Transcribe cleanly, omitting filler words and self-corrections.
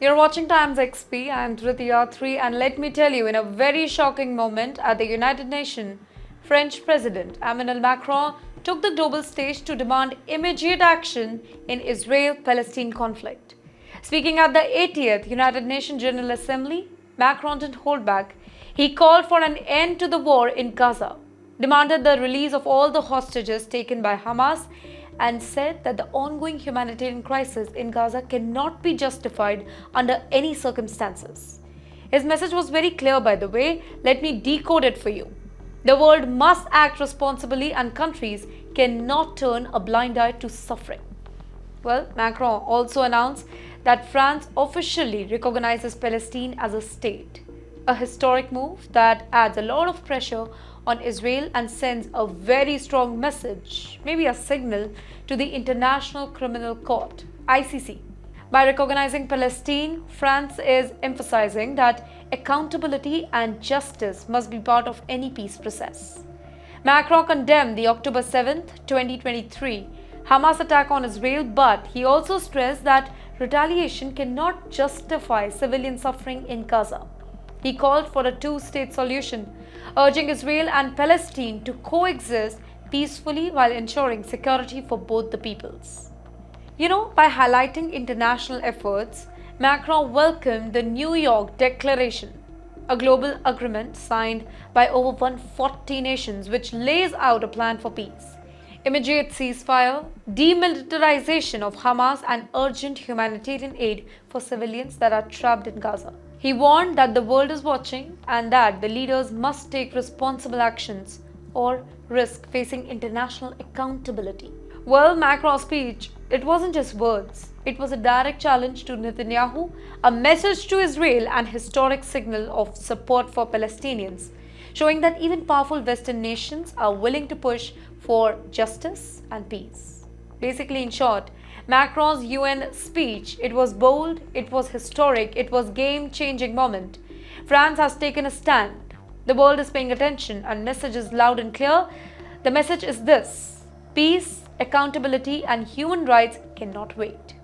You're watching TimesXP. I'm Tritiya and let me tell you, in a very shocking moment at the United Nations, French President Emmanuel Macron took the global stage to demand immediate action in Israel-Palestine conflict. Speaking at the 80th United Nations General Assembly, Macron didn't hold back. He called for an end to the war in Gaza, demanded the release of all the hostages taken by Hamas, and said that the ongoing humanitarian crisis in Gaza cannot be justified under any circumstances. His message was very clear, by the way. Let me decode it for you. The world must act responsibly and countries cannot turn a blind eye to suffering. Well, Macron also announced that France officially recognizes Palestine as a state, a historic move that adds a lot of pressure on Israel and sends a very strong message, maybe a signal, to the International Criminal Court, ICC. By recognizing Palestine, France is emphasizing that accountability and justice must be part of any peace process. Macron condemned the October 7, 2023 Hamas attack on Israel, but he also stressed that retaliation cannot justify civilian suffering in Gaza. He called for a two-state solution, urging Israel and Palestine to coexist peacefully while ensuring security for both the peoples. By highlighting international efforts, Macron welcomed the New York Declaration, a global agreement signed by over 140 nations which lays out a plan for peace, immediate ceasefire, demilitarization of Hamas, and urgent humanitarian aid for civilians that are trapped in Gaza. He warned that the world is watching and that the leaders must take responsible actions or risk facing international accountability. Well, Macron's speech, it wasn't just words. It was a direct challenge to Netanyahu, a message to Israel, and historic signal of support for Palestinians, showing that even powerful Western nations are willing to push for justice and peace. Basically, in short, Macron's UN speech, it was bold, it was historic, it was game-changing moment. France has taken a stand. The world is paying attention and message is loud and clear. The message is this: peace, accountability, and human rights cannot wait.